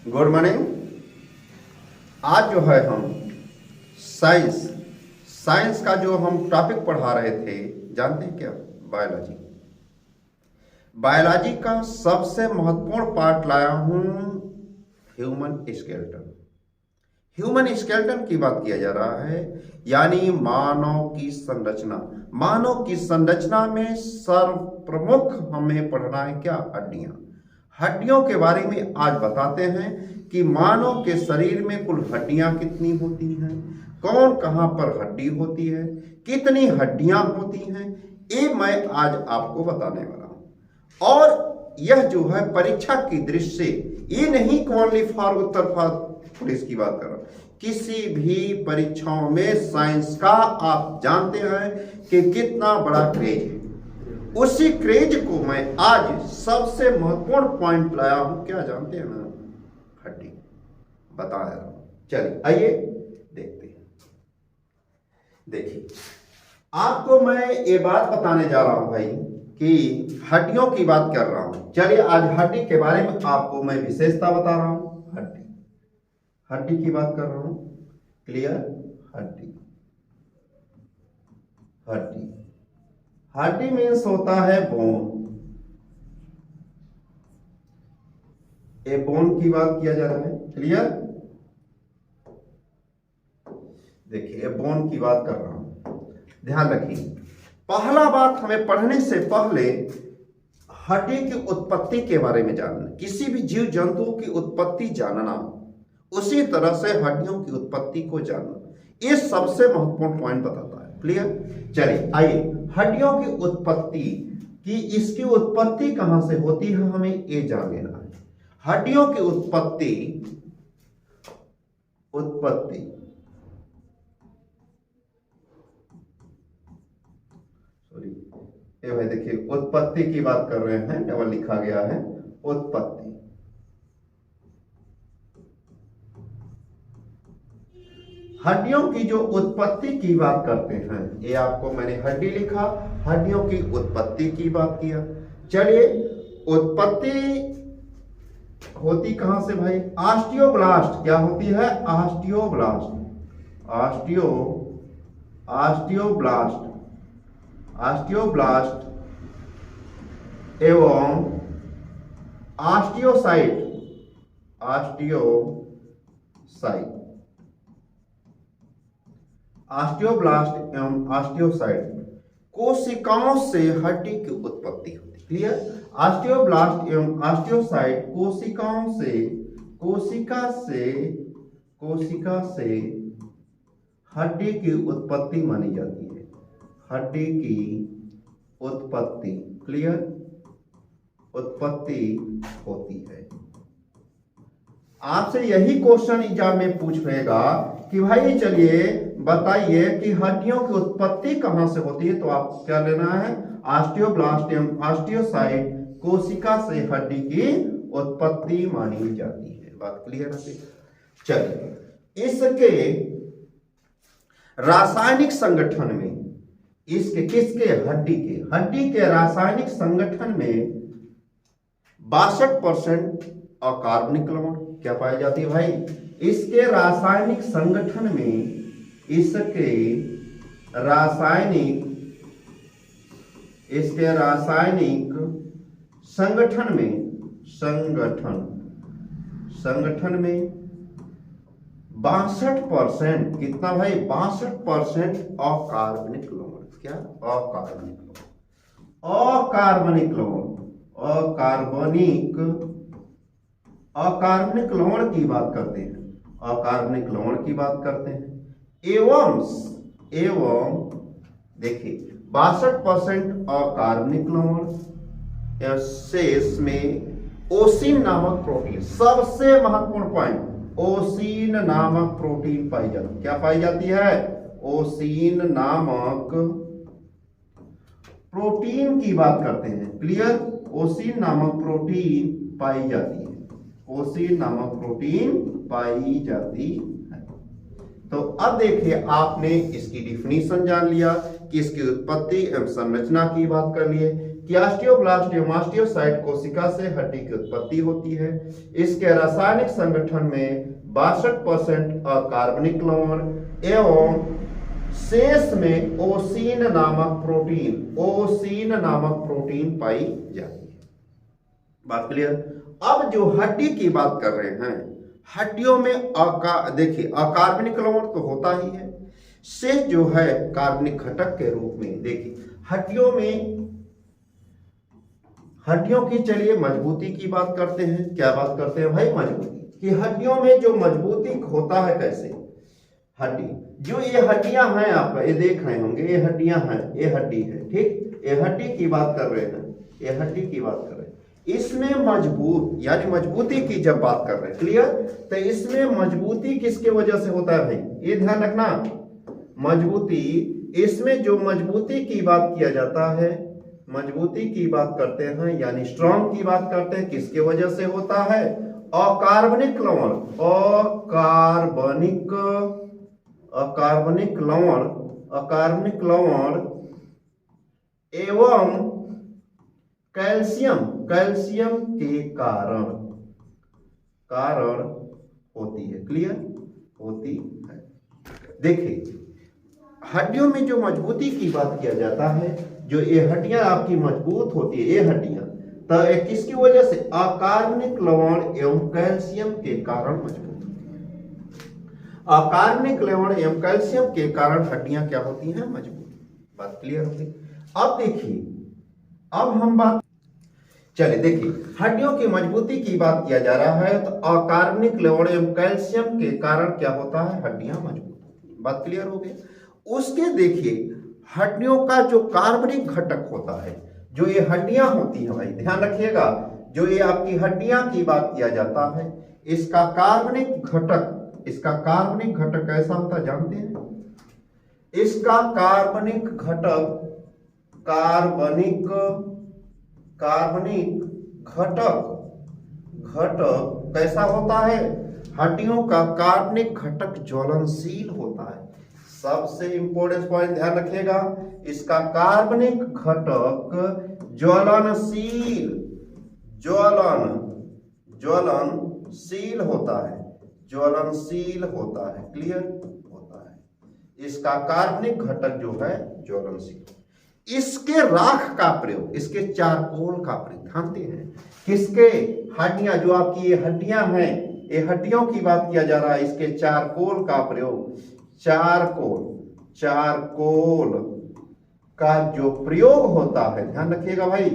Good morning. आज जो है हम साइंस का जो हम टॉपिक पढ़ा रहे थे, जानते हैं क्या? बायोलॉजी। बायोलॉजी का सबसे महत्वपूर्ण पार्ट लाया हूं ह्यूमन स्केलेटन। ह्यूमन स्केलेटन की बात किया जा रहा है, यानी मानव की संरचना। मानव की संरचना में सर्वप्रमुख हमें पढ़ना है क्या? हड्डियां। हड्डियों के बारे में आज बताते हैं कि मानव के शरीर में कुल हड्डियां कितनी होती हैं, कौन कहां पर हड्डी होती है, कितनी हड्डियां होती हैं, ये मैं आज आपको बताने वाला हूं। और यह जो है परीक्षा की दृष्टि से, ये नहीं कि ओनली फॉर उत्तर पुलिस की बात कर रहा हूं, किसी भी परीक्षाओं में साइंस का आप जानते हैं कि कितना बड़ा क्रेज है। उसी क्रेज को मैं आज सबसे महत्वपूर्ण पॉइंट लाया हूं, क्या जानते हैं ना? हड्डी। बता रहा हूं, चलिए आइए देखते हैं। देखिए, आपको मैं ये बात बताने जा रहा हूं भाई कि हड्डियों की बात कर रहा हूं। चलिए आज हड्डी के बारे में आपको मैं विशेषता बता रहा हूं। हड्डी की बात कर रहा हूं। क्लियर? हड्डी मीन्स होता है बोन। ए बोन की बात किया जा रहा है। क्लियर? देखिए, बोन की बात कर रहा हूं, ध्यान रखिए। पहला बात, हमें पढ़ने से पहले हड्डी की उत्पत्ति के बारे में जानना। किसी भी जीव जंतु की उत्पत्ति जानना, उसी तरह से हड्डियों की उत्पत्ति को जानना, ये सबसे महत्वपूर्ण पॉइंट बताता है। क्लियर? चलिए आइए, हड्डियों की उत्पत्ति की, इसकी उत्पत्ति कहां से होती है हमें ये जान लेना है। हड्डियों की उत्पत्ति सॉरी, ये भाई देखिए, उत्पत्ति की बात कर रहे हैं, डबल लिखा गया है उत्पत्ति। हड्डियों की जो उत्पत्ति की बात करते हैं, ये आपको मैंने हड्डी लिखा, हड्डियों की उत्पत्ति की बात किया। चलिए, उत्पत्ति होती कहां से भाई? ऑस्टियोब्लास्ट। क्या होती है? ऑस्टियोब्लास्ट एवं ऑस्टियोसाइट। ऑस्टियोब्लास्ट एवं ऑस्टियोसाइट कोशिकाओं से हड्डी की उत्पत्ति होती। क्लियर? ऑस्टियोब्लास्ट एवं ऑस्टियोसाइट कोशिका से हड्डी की उत्पत्ति मानी जाती है। हड्डी की उत्पत्ति, क्लियर, उत्पत्ति होती है। आपसे यही क्वेश्चन एग्जाम में पूछेगा कि भाई चलिए बताइए कि हड्डियों की उत्पत्ति कहां से होती है, तो आप क्या लेना है? ऑस्टियोब्लास्ट एवं ऑस्टियोसाइट कोशिका से हड्डी की उत्पत्ति मानी जाती है। बात क्लियर है? चलिए, इसके रासायनिक संगठन में, किसके? हड्डी के रासायनिक संगठन में 62% अकार्बनिक लवण क्या पाई जाती है भाई? इसके रासायनिक संगठन में, इसके रासायनिक संगठन में 62%, कितना भाई? 62% अकार्बनिक लवण। क्या? अकार्बनिक लवण की बात करते हैं। एवं देखिए, 62% अकार्बनिक लवण, शेष में ओसिन नामक प्रोटीन, सबसे महत्वपूर्ण पॉइंट, ओसिन नामक प्रोटीन पाई जाती है। क्या पाई जाती है? ओसिन नामक प्रोटीन की बात करते हैं। क्लियर? ओसिन नामक प्रोटीन पाई जाती है। तो अब देखिए, आपने इसकी डिफिनीशन जान लिया कि इसकी उत्पत्ति एवं संरचना की बात कर लिए, कि ऑस्टियोब्लास्ट या मास्टियोसाइट कोशिका से हड्डी की उत्पत्ति होती है। इसके रासायनिक संगठन में 62% अकार्बनिक लवण एवं शेष में ओसीन नामक प्रोटीन पाई जाती है। बात क्लियर। अब जो हड्डी की बात कर रहे हैं, हड्डियों में देखिए अकार्बनिक लवण तो होता ही है, शेष जो है कार्बनिक घटक के रूप में। देखिए हड्डियों की चलिए मजबूती की बात करते हैं। क्या बात करते हैं भाई? मजबूती। कि हड्डियों में जो मजबूती होता है कैसे? हड्डी जो ये हड्डियां हैं, आप ये देख रहे होंगे, ये हड्डियां हैं, ये हड्डी है, ठीक। ये हड्डी की बात कर रहे हैं, ये हड्डी की बात कर रहे हैं। इसमें मजबूत यानी मजबूती की जब बात कर रहे हैं, क्लियर। तो इसमें मजबूती किसके वजह से होता है भाई? ये ध्यान रखना, मजबूती। इसमें जो मजबूती की बात किया जाता है, मजबूती की बात करते हैं यानी स्ट्रॉन्ग की बात करते हैं, किसके वजह से होता है? अकार्बनिक लवण, अकार्बनिक लवण एवं कैल्शियम के कारण होती है, क्लियर होती है। देखिए हड्डियों में जो मजबूती की बात किया जाता है, जो ये हड्डियां आपकी मजबूत होती है, ये हड्डियां तो किसकी वजह से? अकार्बनिक लवण एवं कैल्शियम के कारण मजबूत होती है। अकार्बनिक लवण एवं कैल्शियम के कारण हड्डियां क्या होती हैं? मजबूत। बात क्लियर होगी। अब देखिए, अब हम बात चलिए देखिए हड्डियों की मजबूती की बात किया जा रहा है, तो अकार्बनिक लवण एवं कैल्शियम के कारण क्या होता है? हड्डियां मजबूत होती हैं। बात क्लियर हो गई। उसके देखिए हड्डियों का जो कार्बनिक घटक होता है, जो ये हड्डियां होती हैं भाई, ध्यान रखिएगा, जो ये आपकी हड्डियां की बात किया जाता है, इसका कार्बनिक घटक कैसा होता है जानते हैं? इसका कार्बनिक घटक कैसा होता है? हड्डियों का कार्बनिक घटक ज्वलनशील होता है। सबसे इंपॉर्टेंट पॉइंट ध्यान रखिएगा, इसका कार्बनिक घटक ज्वलनशील होता है, क्लियर होता है। इसका कार्बनिक घटक जो है ज्वलनशील। इसके राख का प्रयोग, इसके चारकोल का प्रयोग, जानते हैं किसके? हड्डियां जो आपकी ये हड्डियां हैं, ये हड्डियों की बात किया जा रहा है, इसके चारकोल का प्रयोग, चारकोल का जो प्रयोग होता है, ध्यान रखिएगा भाई,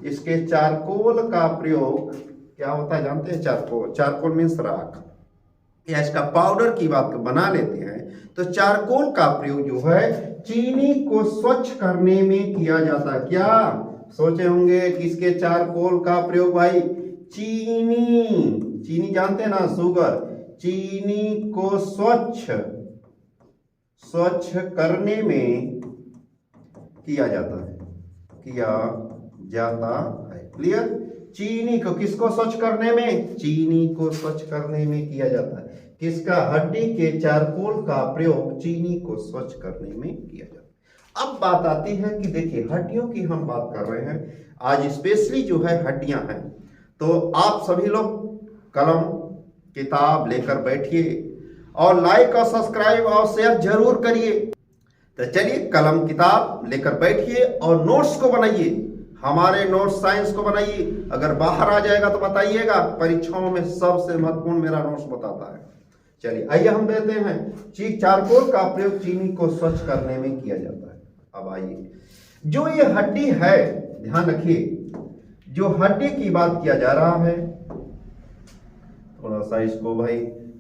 इसके चारकोल का प्रयोग क्या होता है जानते हैं? चारकोल मीन्स राख, या इसका पाउडर की बात बना लेते हैं, तो चारकोल का प्रयोग जो है चीनी को स्वच्छ करने में किया जाता है। क्या सोचे होंगे किसके चारकोल का प्रयोग भाई? चीनी जानते हैं ना, शुगर। चीनी को स्वच्छ करने में किया जाता है, क्लियर। चीनी को किसको स्वच्छ करने में? चीनी को स्वच्छ करने में किया जाता है। किसका? हड्डी के चारकोल का प्रयोग चीनी को स्वच्छ करने में किया जाता है। अब बात आती है कि देखिए हड्डियों की हम बात कर रहे हैं आज, स्पेशली जो है हड्डियां हैं, तो आप सभी लोग कलम किताब लेकर बैठिए और लाइक और सब्सक्राइब और शेयर जरूर करिए। तो चलिए कलम किताब लेकर बैठिए और नोट्स को बनाइए, हमारे नोट्स साइंस को बनाइए। अगर बाहर आ जाएगा तो बताइएगा, परीक्षाओं में सबसे महत्वपूर्ण मेरा नोट्स बताता है। चलिए आइए हम देते हैं, चारकोल का प्रयोग चीनी को स्वच्छ करने में किया जाता है। अब आइए, जो ये हड्डी है, ध्यान रखिए, जो हड्डी की बात किया जा रहा है, थोड़ा सा इसको भाई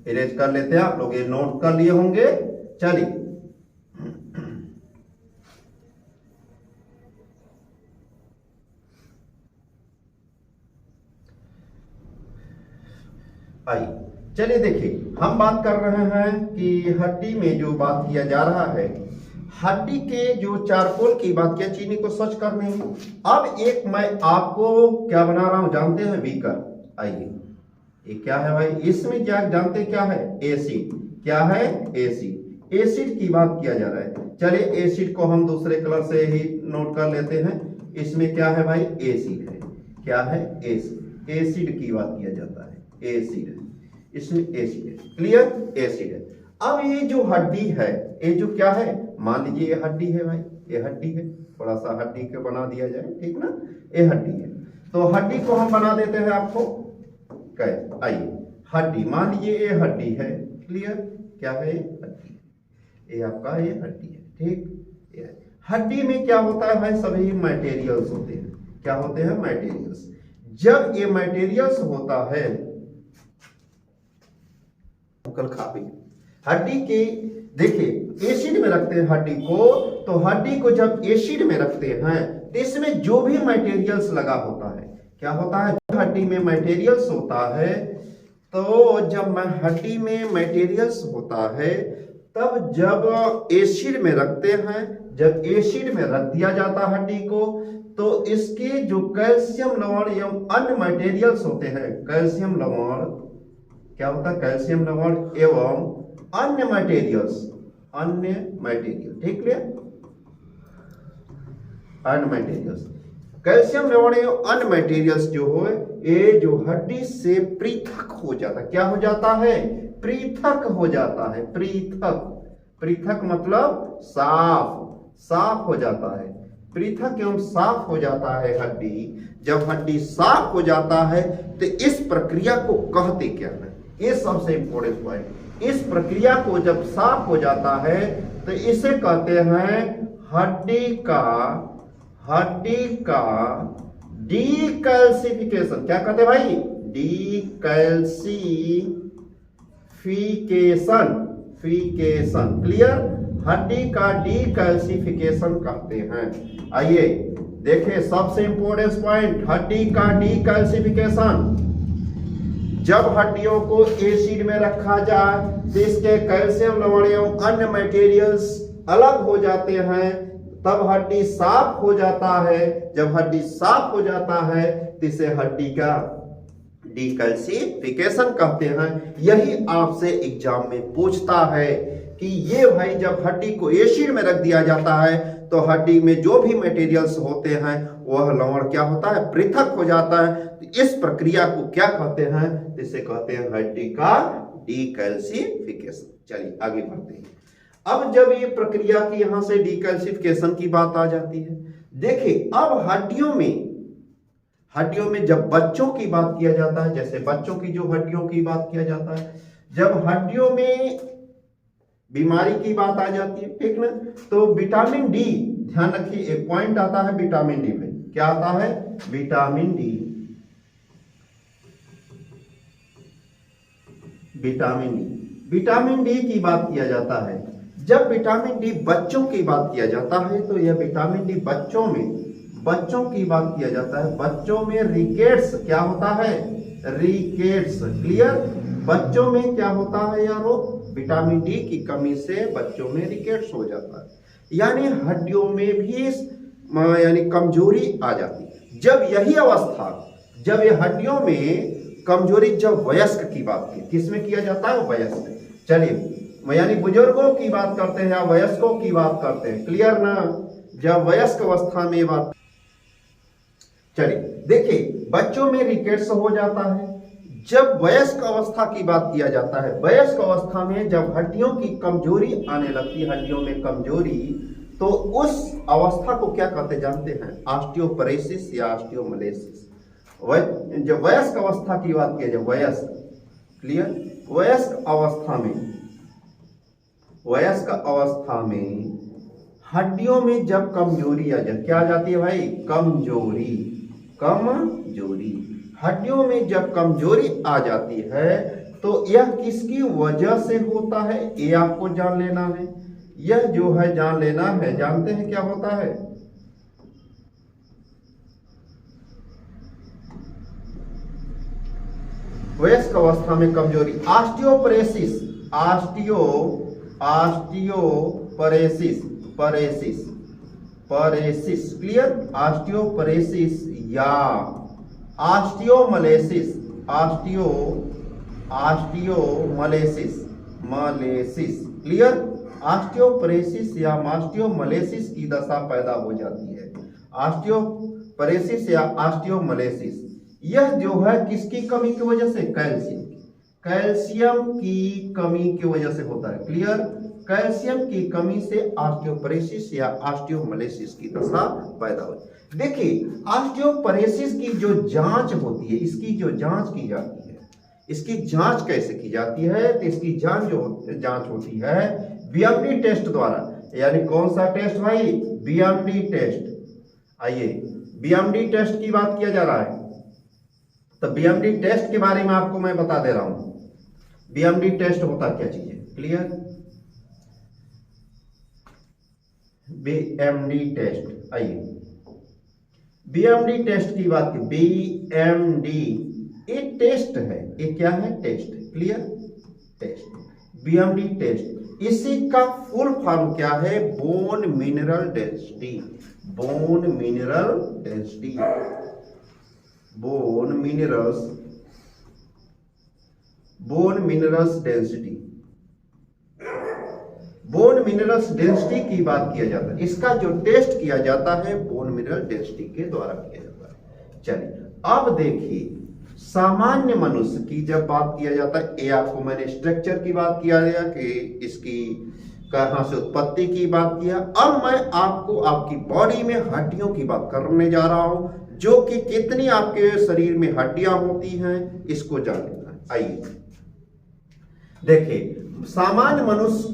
इरेज कर लेते हैं, आप लोग ये नोट कर लिए होंगे। चलिए आइए, चलिए देखिए हम बात कर रहे हैं कि हड्डी में जो बात किया जा रहा है, हड्डी के जो चारकोल की बात किया चीनी को स्वच्छ करने में। अब एक मैं आपको क्या बना रहा हूं जानते हैं? बीकर। आइए, ये क्या है भाई? इसमें क्या जानते हैं? क्या है? एसिड। क्या है? एसिड की बात किया जा रहा है। चलिए एसिड को हम दूसरे कलर से ही नोट कर लेते हैं। इसमें क्या है भाई, एसिड है। क्या है, एसिड। एसिड की बात किया जाता है, एसिड है, इसमें एसिड है। क्लियर, एसिड है। अब ये जो हड्डी है, ये जो क्या है, मान लीजिए ये हड्डी है भाई, ये हड्डी है, थोड़ा सा हड्डी को बना दिया जाए, ठीक ना, ये हड्डी है। तो हड्डी को हम बना देते हैं आपको, कैसे, आइए, हड्डी मान लीजिए ये हड्डी है। क्लियर, क्या है, ये हड्डी, ये आपका ये हड्डी है, ठीक। ये हड्डी में क्या होता है भाई, सभी मटेरियल्स होते हैं। क्या होते हैं, मटेरियल्स। जब ये मटेरियल्स होता है, कल खा भी हड्डी के, देखिए एसिड में रखते हैं हड्डी को, तो हड्डी को जब एसिड में रखते हैं तो इसमें जो भी मटेरियल्स लगा होता है, क्या होता है, हड्डी में मटेरियल्स होता है। तो जब हड्डी में मटेरियल्स होता है, तब जब एसिड में रखते हैं, जब एसिड में रख दिया जाता है हड्डी को, तो इसके जो कैल्शियम लवण एवं अन्य मटेरियल्स होते हैं, कैल्शियम लवण, क्या होता है, कैल्शियम लवण एवं अन्य मटेरियल्स, अन्य मटेरियल, ठीक है, अन्य मटेरियल्स, कैल्शियम लवण एवं अन्य मटेरियल्स जो हो, ये जो हड्डी से पृथक हो जाता है, क्या हो जाता है, पृथक हो जाता है। पृथक, पृथक मतलब साफ, साफ हो जाता है, पृथक एवं साफ हो जाता है हड्डी। जब हड्डी साफ हो जाता है तो इस प्रक्रिया को कहते क्या है, ये सबसे इंपॉर्टेंट पॉइंट। इस प्रक्रिया को जब साफ हो जाता है तो इसे कहते हैं हड्डी का डीकैल्सिफिकेशन। क्या कहते हैं भाई, डीकैल्सिफिकेशन। क्लियर, हड्डी का डीकैल्सिफिकेशन कहते हैं। आइए देखिए सबसे इंपॉर्टेंट पॉइंट, हड्डी का डीकैल्सिफिकेशन। जब हड्डियों को एसिड में रखा जाए तो इसके कैल्शियम लवण एवं अन्य मटेरियल्स अलग हो जाते हैं, तब हड्डी साफ हो जाता है। जब हड्डी साफ हो जाता है तो इसे हड्डी का डीकैल्सिफिकेशन कहते हैं। यही आपसे एग्जाम में पूछता है कि ये भाई जब हड्डी को एसिड में रख दिया जाता है तो हड्डी में जो भी मटेरियल्स होते हैं वह लवण क्या होता है, पृथक हो जाता है। तो इस प्रक्रिया को क्या कहते हैं, इसे कहते हैं हड्डी का डीकैल्सिफिकेशन। चलिए आगे बढ़ते हैं। अब जब ये प्रक्रिया की यहां से डीकैल्सिफिकेशन की बात आ जाती है, देखिए अब हड्डियों में जब बच्चों की बात किया जाता है, जैसे बच्चों की जो हड्डियों की बात किया जाता है, जब हड्डियों में बीमारी की बात आ जाती है, ठीक ना, तो विटामिन डी, ध्यान रखिए एक पॉइंट आता है विटामिन डी में, क्या आता है, विटामिन डी। विटामिन डी की बात किया जाता है। जब विटामिन डी बच्चों की बात किया जाता है तो यह विटामिन डी बच्चों की बात किया जाता है। बच्चों में रिकेट्स, क्या होता है, रिकेट्स। क्लियर, बच्चों में क्या होता है यारो, विटामिन डी की कमी से बच्चों में रिकेट्स हो जाता है, यानी हड्डियों में भी यानी कमजोरी आ जाती है। जब यही अवस्था, जब ये हड्डियों में कमजोरी, जब वयस्क की बात की, किसमें किया जाता है, वयस्क। चलिए यानी बुजुर्गों की बात करते हैं या वयस्कों की बात करते हैं, क्लियर ना, जब वयस्क अवस्था में बात, चलिए देखिए बच्चों में रिकेट्स हो जाता है। जब वयस्क अवस्था की बात किया जाता है, वयस्क अवस्था में जब हड्डियों की कमजोरी आने लगती है, हड्डियों में कमजोरी, तो उस अवस्था को क्या कहते जानते हैं, ऑस्टियोपोरोसिस या ऑस्टियोमलेसिस। जब वयस्क अवस्था की बात की जाए, वयस्क, क्लियर, वयस्क अवस्था में हड्डियों में जब कमजोरी आ जाती, क्या आ जाती है भाई, कमजोरी। हड्डियों में जब कमजोरी आ जाती है तो यह किसकी वजह से होता है, ये आपको जान लेना है। यह जो है जान लेना है, जानते हैं क्या होता है, वयस्क अवस्था में कमजोरी, ऑस्टियोपोरोसिस, ऑस्टियोपोरोसिस, क्लियर, ऑस्टियोपोरोसिस या ऑस्टियोमलेसिस, मलेसिस, क्लियर, ऑस्टियोपोरोसिस या ऑस्टियोमलेसिस की दशा पैदा हो जाती है। ऑस्टियोपरेसिस या ऑस्टियोमलेसिस, यह जो है किसकी कमी की वजह से, कैल्शियम की कमी की वजह से होता है। क्लियर, कैल्शियम की कमी से ऑस्टियोपरेसिस या ऑस्टियोमलेसिस की दशा पैदा होती है। देखिए, ऑस्टियोपरेसिस की जो जांच होती है, इसकी जो जांच की जाती है, इसकी जांच कैसे की जाती है, तो इसकी जांच होती है बीएमडी टेस्ट द्वारा। यानी कौन सा टेस्ट भाई, बीएमडी टेस्ट। आइए बीएमडी टेस्ट की बात किया जा रहा है, तो बीएमडी टेस्ट के बारे में आपको मैं बता दे रहा हूं। बीएमडी टेस्ट होता क्या चीज है, क्लियर। बीएमडी टेस्ट, आइए बीएमडी टेस्ट की बात की। बीएमडी ये टेस्ट है, ये क्या है, test, clear, test, BMD test. इसी का फुल फॉर्म क्या है, bone mineral density, bone mineral density, bone minerals density, bone minerals density की बात किया जाता है। इसका जो टेस्ट किया जाता है बोन मिनरल डेंसिटी के द्वारा किया जाता है। चलिए अब देखिए, सामान्य मनुष्य की जब बात किया जाता है, ये आपको मैंने स्ट्रक्चर की बात किया गया कि इसकी कहां से उत्पत्ति की बात किया। अब मैं आपको आपकी बॉडी में हड्डियों की बात करने जा रहा हूं, जो कि कितनी आपके शरीर में हड्डियां होती हैं इसको जान लेना है। आइए देखिए, सामान्य मनुष्य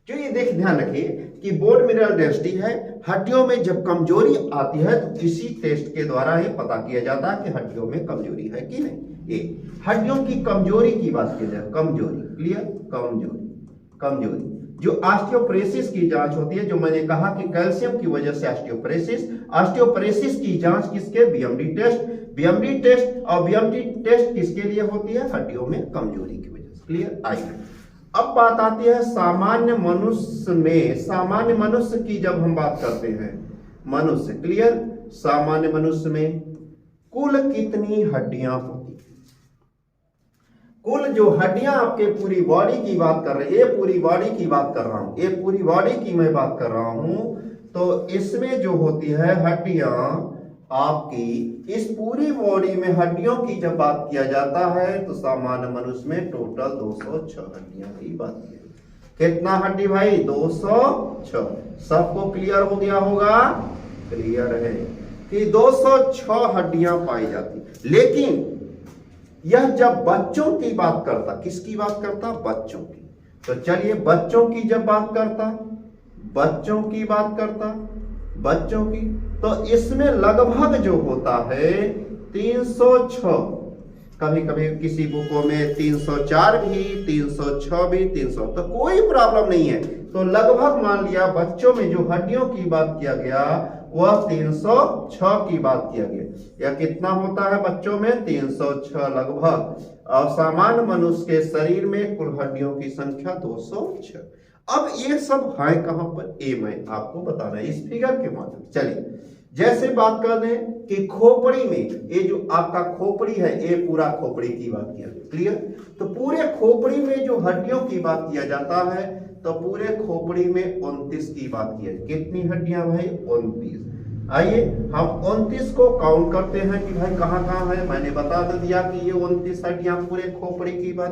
जो ये ध्यान रखिए कि बोन मिनरल डेंसिटी है, हड्डियों में जब कमजोरी आती है तो इसी टेस्ट के द्वारा ही पता किया जाता है कि हड्डियों में कमजोरी है कि नहीं। ये हड्डियों की कमजोरी की बात की जाए, कमजोरी, क्लियर, कमजोरी जो ऑस्टियोपरेसिस की जांच होती है, जो मैंने कहा कि कैल्शियम की वजह से ऑस्टियोपरेसिस की जांच किसके, बीएमडी टेस्ट और बीएमडी टेस्ट किसके लिए होती है, हड्डियों में कमजोरी की वजह से। क्लियर, आइए अब बात आती है सामान्य मनुष्य में। सामान्य मनुष्य की जब हम बात करते हैं, मनुष्य, क्लियर, सामान्य मनुष्य में कुल कितनी हड्डियां होती हैं, कुल जो हड्डियां आपके पूरी बॉडी की बात कर रहे हैं, ये पूरी बॉडी की बात कर रहा हूं, ये पूरी बॉडी की मैं बात कर रहा हूं, तो इसमें जो होती है हड्डियां आपकी, इस पूरी बॉडी में हड्डियों की जब बात किया जाता है तो सामान्य मनुष्य में टोटल 206 हड्डियां की बात की। कितना हड्डी भाई, 206। सबको क्लियर हो गया होगा, क्लियर है कि 206 हड्डियां पाई जाती। लेकिन यह जब बच्चों की बात करता, किसकी बात करता, बच्चों की। तो चलिए बच्चों की जब बात करता, बच्चों की, तो इसमें लगभग जो होता है 306, कभी कभी किसी बुकों में 304 भी, 306 भी, 300, तो कोई प्रॉब्लम नहीं है। तो लगभग मान लिया बच्चों में जो हड्डियों की बात किया गया वह 306 की बात किया गया। या कितना होता है बच्चों में, 306 लगभग, और सामान्य मनुष्य के शरीर में कुल हड्डियों की संख्या 206। अब ये सब है कहां पर, ये मैं आपको बताना है इस फिगर के माध्यम से। चलिए जैसे बात कर दें कि खोपड़ी में, ये जो आपका खोपड़ी है, ये पूरा खोपड़ी की बात किया, क्लियर। तो पूरे खोपड़ी में जो हड्डियों की बात किया जाता है, तो पूरे खोपड़ी में 29 की बात की है। कितनी हड्डियां भाई, 29। आइए हम 29 को काउंट करते हैं कि भाई कहां कहां है। मैंने बता दिया कि ये 29 हड्डियां पूरे खोपड़ी की बात।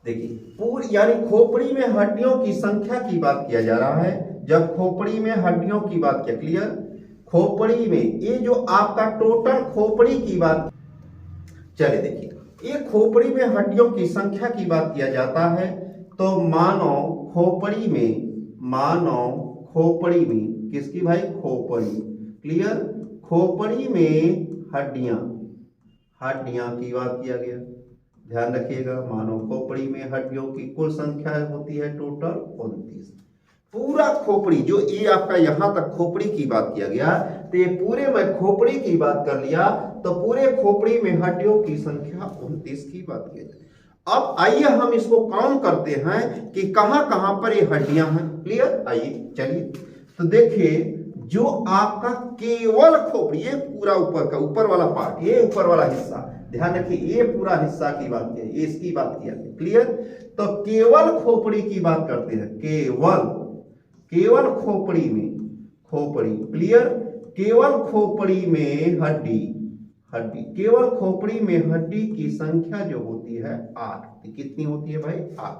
देखिए पूरी यानी खोपड़ी में हड्डियों की संख्या की बात किया जा रहा है। जब खोपड़ी में हड्डियों की बात किया, क्लियर, खोपड़ी में ये जो आपका टोटल खोपड़ी की बात, चलिए देखिए ये खोपड़ी में हड्डियों की संख्या की बात किया जाता है। तो मानो खोपड़ी में किसकी भाई, खोपड़ी, क्लियर, खोपड़ी में हड्डियां की बात किया गया। ध्यान रखिएगा, मानो खोपड़ी में हड्डियों की कुल संख्या होती है टोटल 29। पूरा खोपड़ी जो ये आपका यहां तक खोपड़ी की बात किया गया, तो ये पूरे में खोपड़ी की बात कर लिया, तो पूरे खोपड़ी में हड्डियों की संख्या 29 की बात की जाती। अब आइए हम इसको काउंट करते हैं कि कहां कहां पर ये हड्डियां हैं, क्लियर। आइए चलिए, तो देखिए जो आपका केवल खोपड़ी, ये पूरा ऊपर वाला पार्ट, ये ऊपर वाला हिस्सा, ध्यान रखिए ये पूरा हिस्सा की बात की है, ये इसकी बात किया है, क्लियर। तो केवल खोपड़ी की बात करते हैं, केवल खोपड़ी में, क्लियर, केवल खोपड़ी में हड्डी केवल खोपड़ी में हड्डी की संख्या जो होती है 8। कितनी होती है भाई? 8।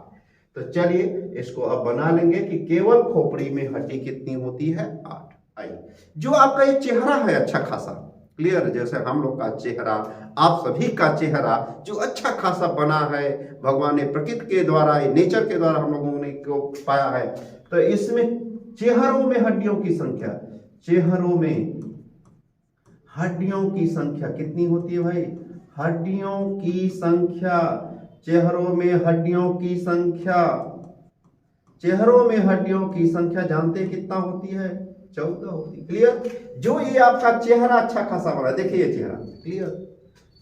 तो चलिए इसको अब बना लेंगे कि केवल खोपड़ी में हड्डी कितनी होती है? 8। आइए, जो आपका ये चेहरा है अच्छा खासा, क्लियर, जैसे हम लोग का चेहरा, आप सभी का चेहरा जो अच्छा खासा बना है, भगवान ने प्रकृति के द्वारा, नेचर के द्वारा हम लोगों ने को पाया है। तो इसमें चेहरों में हड्डियों की संख्या, चेहरों में हड्डियों की संख्या कितनी होती है भाई? हड्डियों की संख्या, चेहरों में हड्डियों की संख्या, चेहरों में हड्डियों की संख्या जानते हैं कितना होती है? 14 होती। क्लियर? जो ये आपका चेहरा अच्छा खासा बना, देखिए ये चेहरा, क्लियर,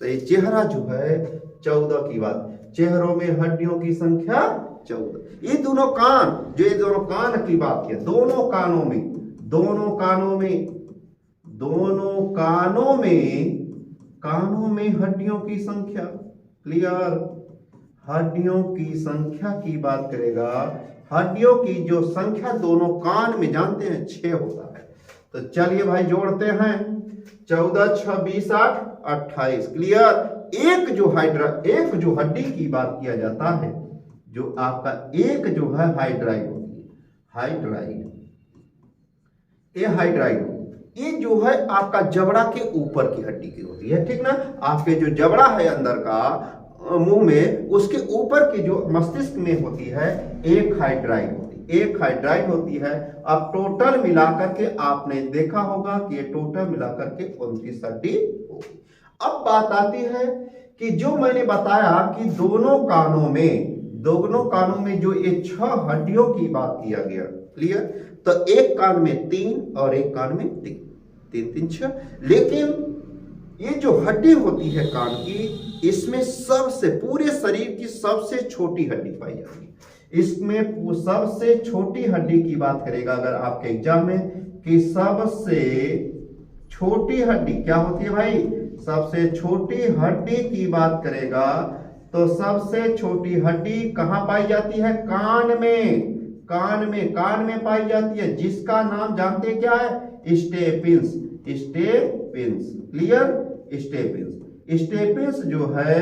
तो ये चेहरा जो है 14 की बात, चेहरों में हड्डियों की संख्या 14। ये दोनों कान, जो ये दोनों कान की बात किया, दोनों कानों में हड्डियों की संख्या, क्लियर, हड्डियों की संख्या की बात करेगा, हड्डियों की जो संख्या दोनों कान में जानते हैं 6 होता है। तो चलिए भाई जोड़ते हैं, 14, 6, 20, 8, 28। क्लियर? एक जो हड्डी की बात किया जाता है, जो आपका एक जो है हाइड्राइड होती है, हाइड्राइड, ये जो है आपका जबड़ा के ऊपर की हड्डी की होती है, ठीक ना? आपके जो जबड़ा है अंदर का मुंह में, उसके ऊपर की जो मस्तिष्क में होती है एक हाइड्राइड होती है। अब टोटल मिलाकर के आपने देखा होगा कि ये टोटल मिलाकर के 29 हड्डी होगी। अब बात आती है कि जो मैंने बताया कि दोनों कानों में जो ये 6 हड्डियों की बात किया गया, क्लियर, तो एक कान में 3 और एक कान में 3, 3, 3, 6। लेकिन ये जो हड्डी होती है कान की, इसमें सबसे, पूरे शरीर की सबसे छोटी हड्डी पाई जाती है। इसमें सबसे छोटी हड्डी की बात करेगा अगर आपके एग्जाम में, कि सबसे छोटी हड्डी क्या होती है भाई? सबसे छोटी हड्डी की बात करेगा तो सबसे छोटी हड्डी कहां पाई जाती है? कान में पाई जाती है, जिसका नाम जानते क्या है? स्टेपिंस। क्लियर? स्टेपिंस जो है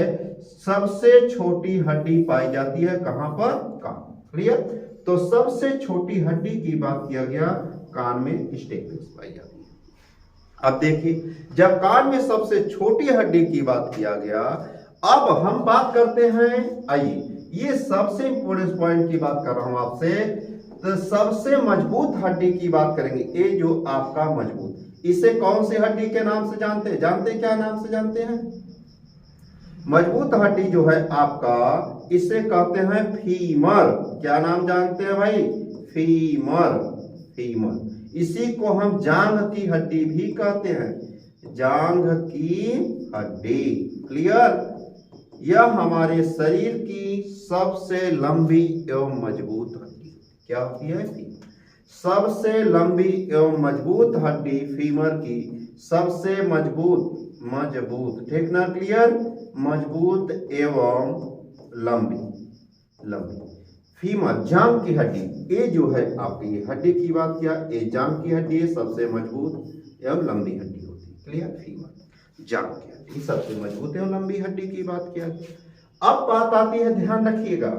सबसे छोटी हड्डी पाई जाती है कहां पर? कान। क्लियर? तो सबसे छोटी हड्डी की बात किया गया, कान में स्टेपिंस पाई जाती है। अब देखिए, जब कान में सबसे छोटी हड्डी की बात किया गया, अब हम बात करते हैं, आइए ये सबसे इंपोर्टेंट पॉइंट की बात कर रहा हूं आपसे, तो सबसे मजबूत हड्डी की बात करेंगे। ये जो आपका मजबूत, इसे कौन सी हड्डी के नाम से जानते हैं? क्या नाम से जानते हैं? मजबूत हड्डी जो है आपका, इसे कहते हैं फीमर। क्या नाम जानते हैं भाई? फीमर। इसी को हम जांघ की हड्डी भी कहते हैं, जांघ की हड्डी। क्लियर? यह हमारे शरीर की सबसे लंबी एवं मजबूत हड्डी क्या होती है? सबसे लंबी एवं मजबूत हड्डी फीमर की, सबसे मजबूत, ठीक ना? क्लियर? मजबूत एवं लंबी फीमर, जांघ की हड्डी। ये जो है आपकी हड्डी की बात किया, ये जांघ की हड्डी है, सबसे मजबूत एवं लंबी हड्डी होती है। क्लियर? फीमर, जांघ की हड्डी सबसे मजबूत एवं लंबी हड्डी की बात किया। अब बात आती है, ध्यान रखिएगा,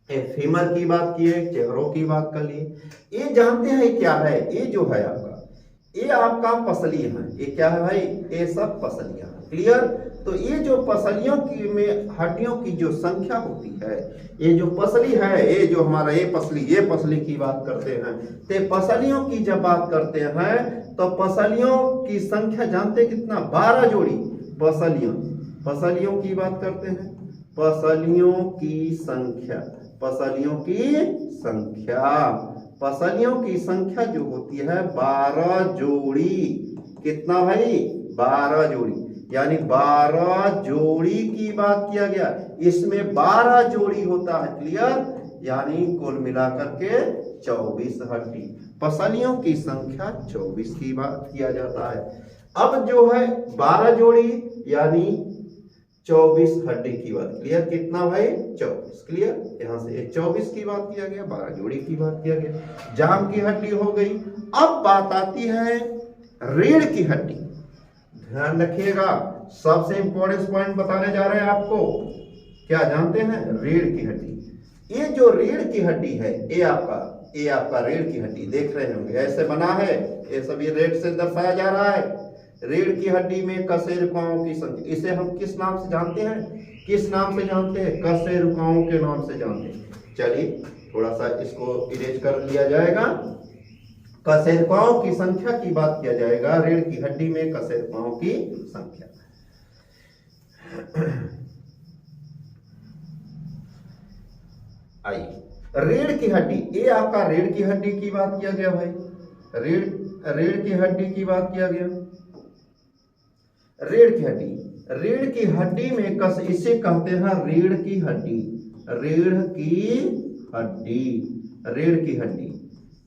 फीमर की बात की है, चेहरों की बात कर लिए। ये जानते हैं क्या है? ये जो है आपका, ये आपका पसली है। ये क्या है भाई? ये सब पसलियां हैं। क्लियर? तो ये जो पसलियों की में हड्डियों की जो संख्या होती है, ये जो पसली है, ये जो हमारा ये पसली की बात करते हैं, तो पसलियों की जब बात करते हैं तो पसलियों की संख्या जानते कितना? 12 जोड़ी पसलियों की बात करते हैं। पसलियों की संख्या जो होती है 12 जोड़ी। कितना भाई? 12 जोड़ी, यानी 12 जोड़ी की बात किया गया। इसमें 12 जोड़ी होता है। क्लियर? यानी कुल मिलाकर के 24 हड्डी। पसलियों की संख्या 24 की बात किया जाता है। अब जो है 12 जोड़ी यानी 24 हड्डी की बात। क्लियर? कितना भाई? 24। क्लियर? यहां से 24 की बात किया गया, 12 जोड़ी की बात किया गया, जांघ की हड्डी हो गई। अब बात आती है रीढ़ की हड्डी, ध्यान रखिएगा, सबसे इंपॉर्टेंट पॉइंट बताने जा रहे हैं आपको। क्या जानते हैं? रीढ़ की हड्डी। ये जो रीढ़ की हड्डी है, ये आपका रीढ़ की हड्डी देख रहे होंगे, ऐसे बना है, ये सभी रेड से दर्शाया जा रहा है। रीढ़ की हड्डी में कशेरुकाओं की संख्या, इसे हम किस नाम से जानते हैं? किस नाम से जानते हैं? कशेरुकाओं के नाम से जानते हैं। चलिए थोड़ा सा इसको इरेज कर लिया जाएगा। कशेरुकाओं की संख्या की बात किया जाएगा। रीढ़ की हड्डी में कशेरुकाओं की संख्या। आइए, रीढ़ की हड्डी, ये आपका रीढ़ की हड्डी की बात किया गया भाई। रीढ़ की हड्डी की बात किया गया। रीढ़ की हड्डी में इसे कहते हैं रीढ़ की हड्डी।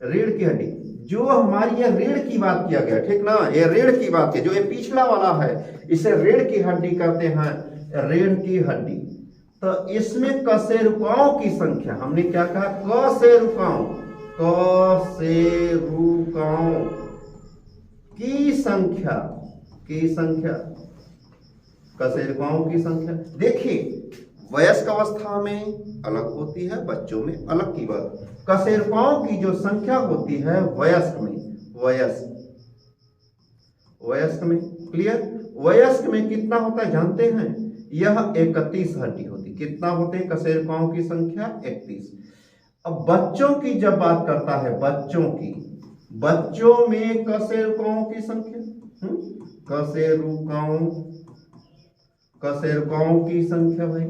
रीढ़ की हड्डी जो हमारी ये रीढ़ की बात किया गया, ठीक ना, ये रीढ़ की बात की, जो ये पिछला वाला है इसे रीढ़ की हड्डी कहते हैं। रीढ़ की हड्डी, तो इसमें कशेरुकाओं की संख्या, हमने क्या कहा? कशेरुकाओं की संख्या, कशेरुकाओं की संख्या। देखिए, वयस्क अवस्था में अलग होती है, बच्चों में अलग की बात। कशेरुकाओं की जो संख्या होती है वयस्क में, क्लियर, वयस्क में कितना होता है जानते हैं? यह 31 हड्डी होती। कितना होते हैं कशेरुकाओं की संख्या? 31। अब बच्चों की जब बात करता है, बच्चों में कशेरुकाओं की संख्या, कशेरुकाओं की संख्या भाई,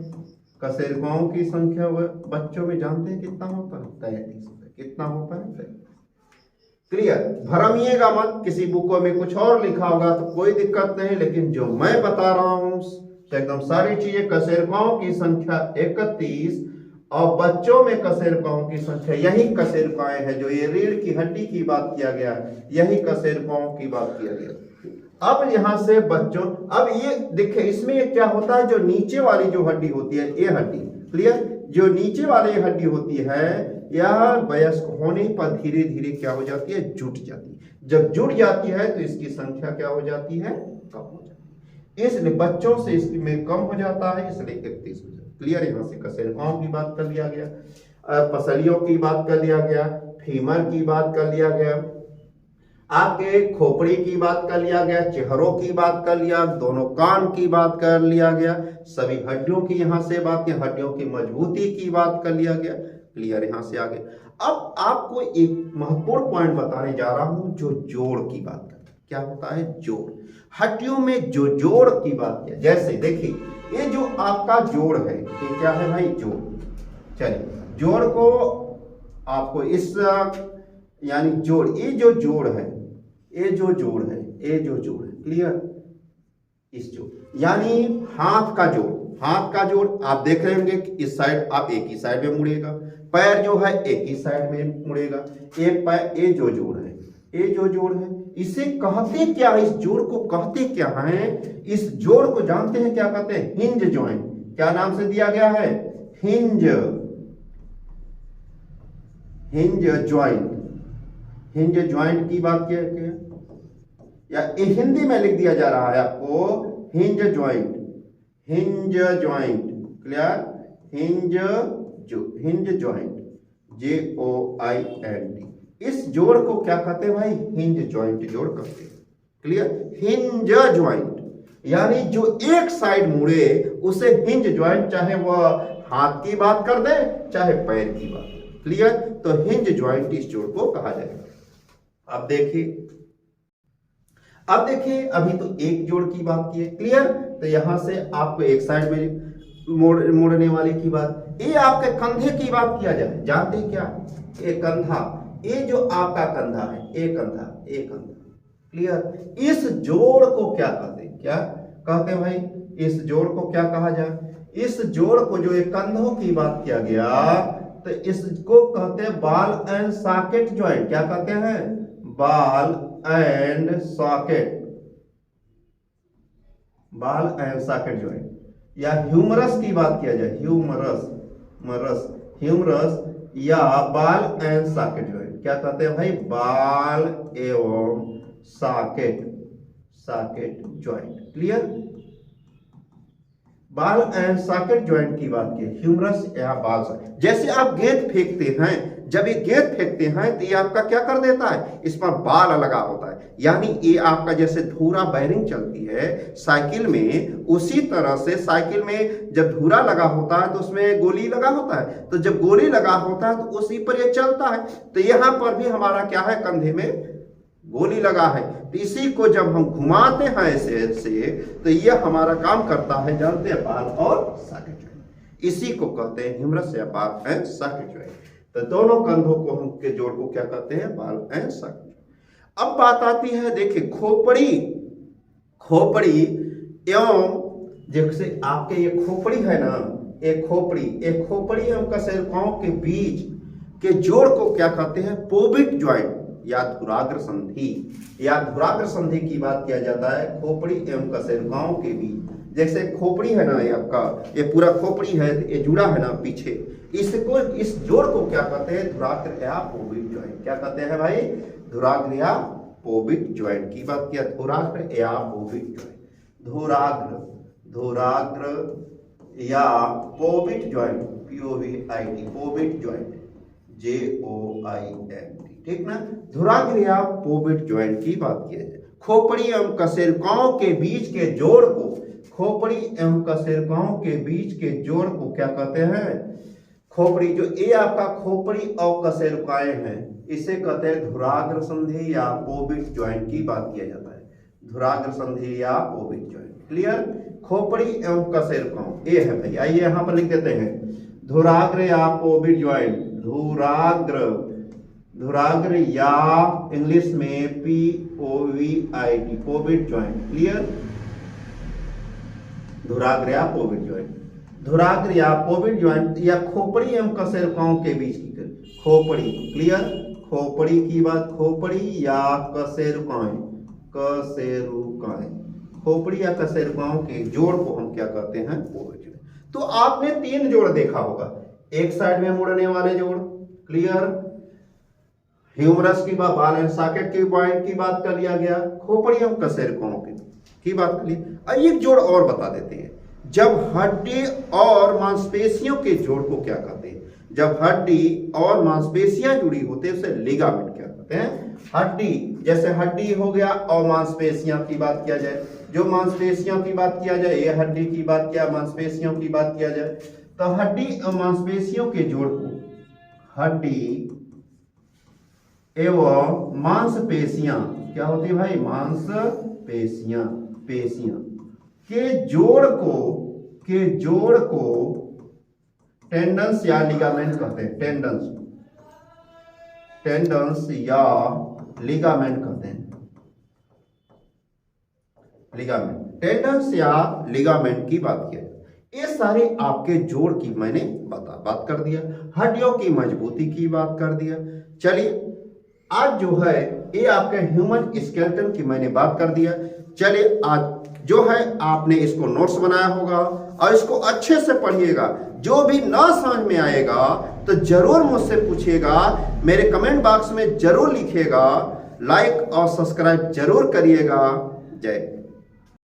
कशेरुकाओं की संख्या बच्चों में जानते हैं कितना होता है? 33 होता है। कितना होता है? क्लियर, भरमिएगा मत, किसी बुकों में कुछ और लिखा होगा तो कोई दिक्कत नहीं, लेकिन जो मैं बता रहा हूं एकदम सारी चीजें। कशेरुकाओं की संख्या 31 और बच्चों में कशेरुकाओं की संख्या, यही कशेरुकाएं हैं जो ये रीढ़ की हड्डी की बात किया गया, यही कशेरुकाओं की बात किया गया। अब यहां से बच्चों, अब ये देखिए, इसमें क्या होता है? जो नीचे वाली जो हड्डी होती है, ये हड्डी, क्लियर, जो नीचे वाली हड्डी होती है, यह वयस्क होने पर धीरे धीरे क्या हो जाती है? जुट जाती है। जब जुट जाती है तो इसकी संख्या क्या हो जाती है? कम हो जाती है। इसलिए बच्चों से इसमें कम हो जाता है, इसलिए 31 हो जाता है। क्लियर, यहाँ से कशेरुकाओं की बात कर लिया गया, पसलियों की बात कर लिया गया, फीमर की बात कर लिया गया, आपके खोपड़ी की बात कर लिया गया, चेहरों की बात कर लिया, दोनों कान की बात कर लिया गया, सभी हड्डियों की यहाँ से बात की, हड्डियों की मजबूती की बात कर लिया गया। क्लियर, यहाँ से आगे। अब आपको एक महत्वपूर्ण पॉइंट बताने जा रहा हूं, जो जोड़ की बात करता है। क्या होता है? जोड़। हड्डियों में जो जोड़ की बात किया, जैसे देखिए, ये जो आपका जोड़ है, ये क्या है भाई? जोड़। चलिए, जोड़ को आपको इस, यानी जोड़, ये जो जोड़ है, क्लियर, इस जोड़, यानी हाथ का जोड़ आप देख रहे होंगे कि इस साइड आप एक ही साइड में मुड़ेगा, पैर जो है एक ही साइड में मुड़ेगा, एक पैर, ये जो जोड़ है, इसे कहते क्या है? इस जोड़ को कहते क्या है? इस जोड़ को जानते हैं क्या कहते हैं? Hinge joint. क्या नाम से दिया गया है? हिंज जॉइंट की बात किया गया, या हिंदी में लिख दिया जा रहा है आपको, hinge joint, clear, hinge joint, JOINT। इस जोड़ को क्या कहते हैं भाई? हिंज जॉइंट जोड़ कहते हैं। क्लियर, हिंज जॉइंट, यानी जो एक साइड मुड़े उसे हिंज जॉइंट, चाहे वह हाथ की बात कर दे चाहे पैर की बात। क्लियर, तो हिंज जॉइंट इस जोड़ को कहा जाएगा। अब देखिए, अभी तो एक जोड़ की बात की है। क्लियर, तो यहां से आपको एक साइड में मोड़ने वाले की बात, ये आपके कंधे की बात किया जाए, जानते क्या? ये कंधा, ये जो आपका कंधा है, ये कंधा। क्लियर, इस जोड़ को क्या कहते हैं भाई? इस जोड़ को क्या कहा जाए? इस जोड़ को, जो एक कंधों की बात किया गया, तो इसको कहते हैं बॉल एंड सॉकेट जॉइंट। क्या कहते हैं? बॉल एंड सॉकेट जॉइंट, या ह्यूमरस की बात किया जाए, ह्यूमरस या बॉल एंड सॉकेट जॉइंट। क्या कहते हैं भाई? बॉल एवं socket joint. Clear? Ball and socket joint की बात की, ह्यूमरस या बॉल। जैसे आप गेंद फेंकते हैं, जब ये गेंद फेंकते हैं तो ये आपका क्या कर देता है, इस पर बाल लगा होता है, यानी ये आपका जैसे धुरा बैरिंग चलती है साइकिल में, उसी तरह से साइकिल में जब धुरा लगा होता है तो उसमें गोली लगा होता है, तो जब गोली लगा होता है तो उसी पर ये चलता है। तो यहाँ पर भी हमारा क्या है, कंधे में गोली लगा है, तो इसी को जब हम घुमाते हैं ऐसे तो ये हमारा काम करता है, जानते हैं, बाल और सॉकेट ज्वाइंट। इसी को कहते हैं ह्यूमरस या बाल एंड सॉकेट ज्वाइंट। तो दोनों कंधों को हम के जोड़ को क्या कहते हैं, बाल एंड सॉकेट। अब बात आती है, देखिए, खोपड़ी एवं जैसे आपके ये खोपड़ी है ना, एक खोपड़ी एवं कशेरुकाओं के बीच के जोड़ को क्या कहते हैं, पोबिट ज्वाइंट या धुराग्र संधि की बात किया जाता है खोपड़ी एवं कशेरुकाओं के बीच। जैसे खोपड़ी है ना, ये आपका ये पूरा खोपड़ी है, ये जुड़ा है ना पीछे, इसको, इस जोड़ को क्या कहते हैं, धुराग्र या पोबिट ज्वाइंट। क्या कहते हैं भाई, धुराग्र या पोबिट ज्वाइंट की बात किया, धुराग्र या पोबिट ज्वाइंट। धुराग्र या पोबिट ज्वाइंट, POVIT, पोबिट ज्वाइंट, JOINT, ठीक ना। धुराग्र या पोबिट ज्वाइंट की बात किया जाए, खोपड़ी एवं कशेरुकाओं के बीच के जोड़ को, खोपड़ी एवं कशेरुकाओं के बीच के जोड़ को क्या कहते हैं, खोपड़ी, जो ये आपका खोपड़ी और कशेरुकाएं हैं, इसे कहते हैं धुराग्र संधि या पोबिट ज्वाइंट की बात किया जाता है, धुराग्र संधि या पोबिट ज्वाइंट। क्लियर? खोपड़ी एवं कशेरुकाओं ये है भाई, आइए यहाँ पर लिख देते हैं, धुराग्र या पोबिट ज्वाइंट, धुराग्र या इंग्लिश में POVIT, पोबिट ज्वाइंट। क्लियर? धुराग्र या पोबिट ज्वाइंट, धुराग्र या पोबिट ज्वाइंट या खोपड़ी एवं कशेरुकाओं के बीच की खोपड़ी। क्लियर? खोपड़ी की बात, खोपड़ी या कशेरुकाएं, खोपड़ी या कशेरुकाओं के जोड़ को हम क्या कहते हैं, पोबिट ज्वाइंट। तो आपने 3 जोड़ देखा होगा, एक साइड में मुड़ने वाले जोड़। क्लियर? ह्यूमरस की बात, बाल एंड सॉकेट की पॉइंट की बात कर लिया गया, खोपड़ी एवं कशेरुकाओं की बात कर ली। अब एक जोड़ और बता देते हैं, जब हड्डी और मांसपेशियों के जोड़ को क्या कहते हैं, जब हड्डी और मांसपेशियां जुड़ी होती है उसे लिगामेंट क्या कहते हैं। हड्डी, जैसे हड्डी हो गया और मांसपेशियां की बात किया जाए, जो मांसपेशियों की बात किया जाए, ये हड्डी की बात किया, मांसपेशियों की बात किया जाए, तो हड्डी और मांसपेशियों के जोड़ को, हड्डी एवं मांसपेशियां क्या होती है भाई, मांसपेशियां, पेशियां के जोड़ को टेंडन्स या लिगामेंट कहते हैं, टेंडन्स या लिगामेंट कहते हैं, लिगामेंट, टेंडन्स या लिगामेंट की बात किया। ये सारे आपके जोड़ की मैंने बात कर दिया, हड्डियों की मजबूती की बात कर दिया। चलिए, आज जो है ये आपके ह्यूमन स्केलेटन की मैंने बात कर दिया। चलिए, आज जो है आपने इसको नोट्स बनाया होगा और इसको अच्छे से पढ़िएगा। जो भी ना समझ में आएगा तो जरूर मुझसे पूछिएगा, मेरे कमेंट बॉक्स में जरूर लिखिएगा, लाइक और सब्सक्राइब जरूर करिएगा। जय